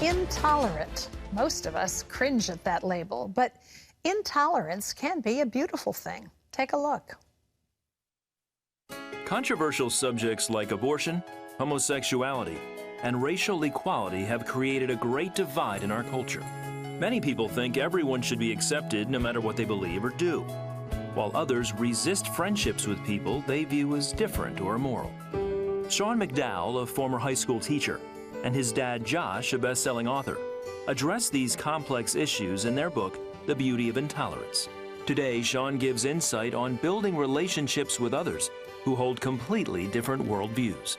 Intolerant. Most of us cringe at that label, but intolerance can be a beautiful thing. Take a look. Controversial subjects like abortion, homosexuality, and racial equality have created a great divide in our culture. Many people think everyone should be accepted no matter what they believe or do, while others resist friendships with people they view as different or immoral. Sean McDowell, a former high school teacher, and his dad Josh, a best-selling author, address these complex issues in their book, The Beauty of Intolerance. Today, Sean gives insight on building relationships with others who hold completely different worldviews.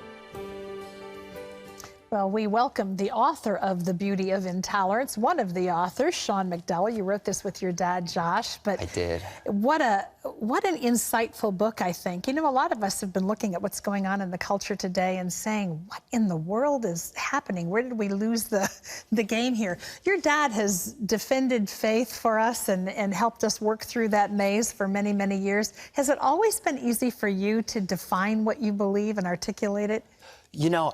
Well, we welcome the author of The Beauty of Intolerance, one of the authors, Sean McDowell. You wrote this with your dad, Josh. But I did. What an insightful book, I think. You know, a lot of us have been looking at what's going on in the culture today and saying, what in the world is happening? Where did we lose the game here? Your dad has defended faith for us and helped us work through that maze for many, many years. Has it always been easy for you to define what you believe and articulate it? You know,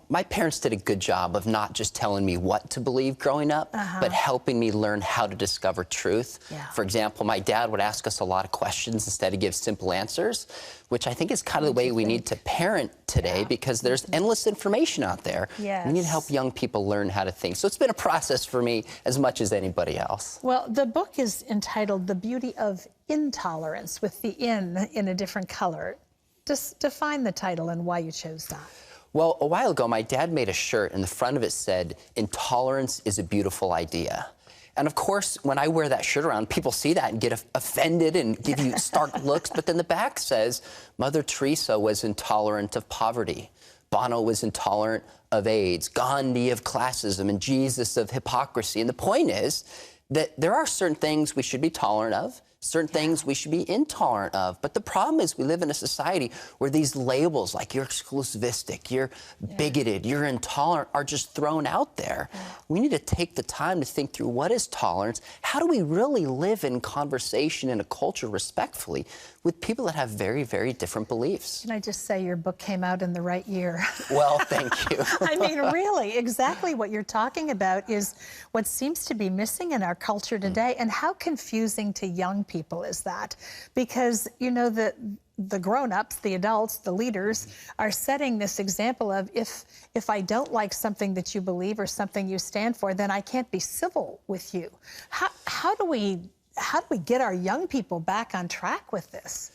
my parents did a good job of not just telling me what to believe growing up, but helping me learn how to discover truth. Yeah. For example, my dad would ask us a lot of questions instead of give simple answers, which I think is kind of the way we need to parent today, because there's endless information out there. Yes. We need to help young people learn how to think. So it's been a process for me as much as anybody else. Well, the book is entitled The Beauty of Intolerance, with the in a different color. Just define the title and why you chose that. Well, a while ago, my dad made a shirt, and the front of it said, "Intolerance is a beautiful idea." And of course, when I wear that shirt around, people see that and get offended and give you stark looks. But then the back says, Mother Teresa was intolerant of poverty. Bono was intolerant of AIDS, Gandhi of classism, and Jesus of hypocrisy. And the point is that there are certain things we should be tolerant of, certain things we should be intolerant of. But the problem is we live in a society where these labels, like you're exclusivistic, you're bigoted, you're intolerant, are just thrown out there. We need to take the time to think through what is tolerance. How do we really live in conversation in a culture respectfully with people that have very, very different beliefs? Can I just say your book came out in the right year? Well, thank you. I mean, really, exactly what you're talking about is what seems to be missing in our culture today. And how confusing to young people is that? Because, you know, the grown-ups, the adults, the leaders are setting this example of if I don't like something that you believe or something you stand for, then I can't be civil with you. How do we get our young people back on track with this?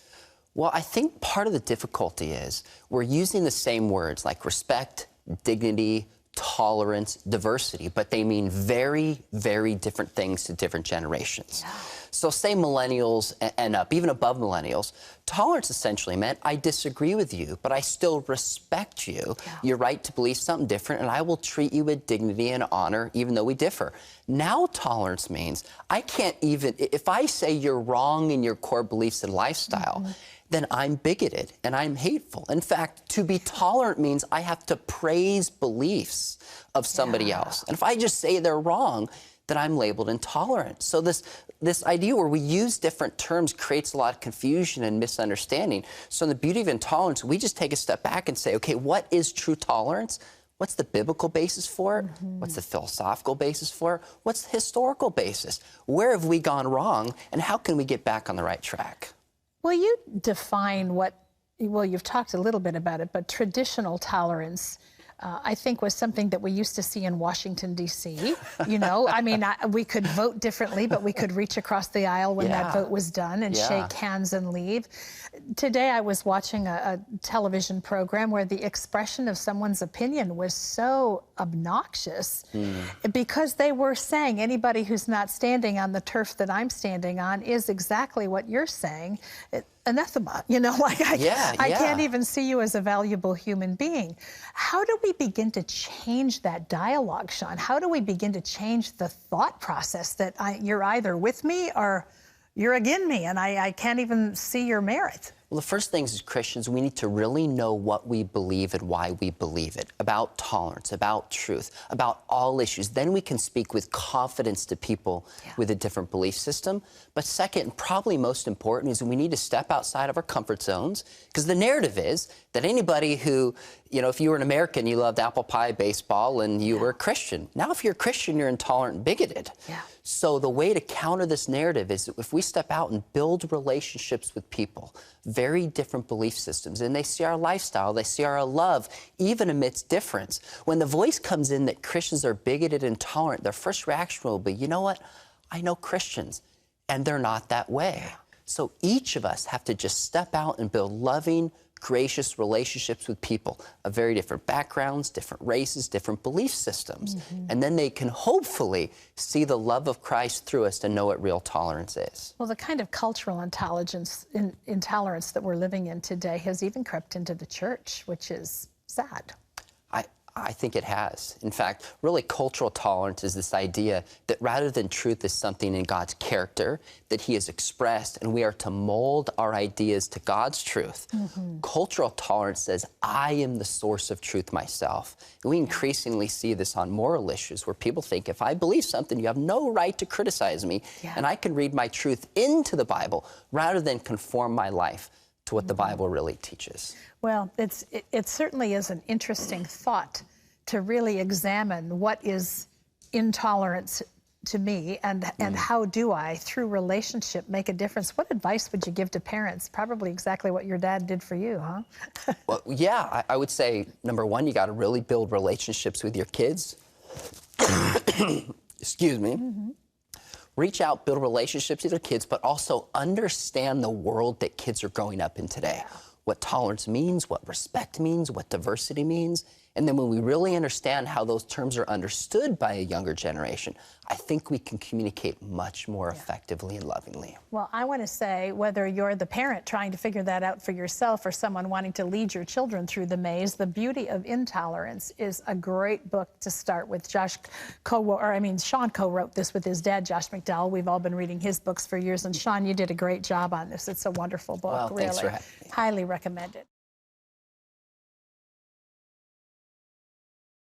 Well, I think part of the difficulty is we're using the same words like respect, dignity, tolerance, diversity, but they mean very, very different things to different generations. Yeah. So say millennials and up, even above millennials, tolerance essentially meant I disagree with you, but I still respect you. Yeah. Your right to believe something different, and I will treat you with dignity and honor even though we differ. Now tolerance means I can't even, if I say you're wrong in your core beliefs and lifestyle, then I'm bigoted and I'm hateful. In fact, to be tolerant means I have to praise beliefs of somebody else. And if I just say they're wrong, then I'm labeled intolerant. So this idea where we use different terms creates a lot of confusion and misunderstanding. So in The Beauty of Intolerance, we just take a step back and say, okay, what is true tolerance? What's the biblical basis for it? What's the philosophical basis for it? What's the historical basis? Where have we gone wrong, and how can we get back on the right track? Will you define well, you've talked a little bit about it, but traditional tolerance, I think, was something that we used to see in Washington, D.C. You know, I mean, we could vote differently, but we could reach across the aisle when that vote was done and shake hands and leave. Today, I was watching a television program where the expression of someone's opinion was so obnoxious because they were saying anybody who's not standing on the turf that I'm standing on is exactly what you're saying. Anathema, you know, like I can't even see you as a valuable human being. How do we begin to change that dialogue, Sean? How do we begin to change the thought process that you're either with me or you're against me and I can't even see your merit? Well, the first thing is, as Christians, we need to really know what we believe and why we believe it, about tolerance, about truth, about all issues. Then we can speak with confidence to people with a different belief system. But second, and probably most important, is we need to step outside of our comfort zones, because the narrative is that anybody who, you know, if you were an American, you loved apple pie, baseball, and you were a Christian. Now, if you're a Christian, you're intolerant and bigoted. So the way to counter this narrative is that if we step out and build relationships with people, very different belief systems, and they see our lifestyle, they see our love, even amidst difference. When the voice comes in that Christians are bigoted and intolerant, their first reaction will be, you know what? I know Christians, and they're not that way. So each of us have to just step out and build loving, gracious relationships with people of very different backgrounds, different races, different belief systems. And then they can hopefully see the love of Christ through us and know what real tolerance is. Well, the kind of cultural intolerance that we're living in today has even crept into the church, which is sad. I think it has. In fact, really cultural tolerance is this idea that rather than truth is something in God's character that he has expressed, and we are to mold our ideas to God's truth. Cultural tolerance says, I am the source of truth myself. And we increasingly see this on moral issues where people think, if I believe something, you have no right to criticize me, and I can read my truth into the Bible rather than conform my life to what the Bible really teaches. Well, it certainly is an interesting thought to really examine what is intolerance to me, and how do I, through relationship, make a difference. What advice would you give to parents? Probably exactly what your dad did for you, huh? Well, yeah, I would say, number one, you got to really build relationships with your kids. Excuse me. Reach out, build relationships with your kids, but also understand the world that kids are growing up in today. What tolerance means, what respect means, what diversity means. And then when we really understand how those terms are understood by a younger generation, I think we can communicate much more effectively and lovingly. Well, I want to say, whether you're the parent trying to figure that out for yourself or someone wanting to lead your children through the maze, The Beauty of Intolerance is a great book to start with. Sean co-wrote this with his dad, Josh McDowell. We've all been reading his books for years. And Sean, you did a great job on this. It's a wonderful book, Well, really. thanks for having me. Highly recommend it.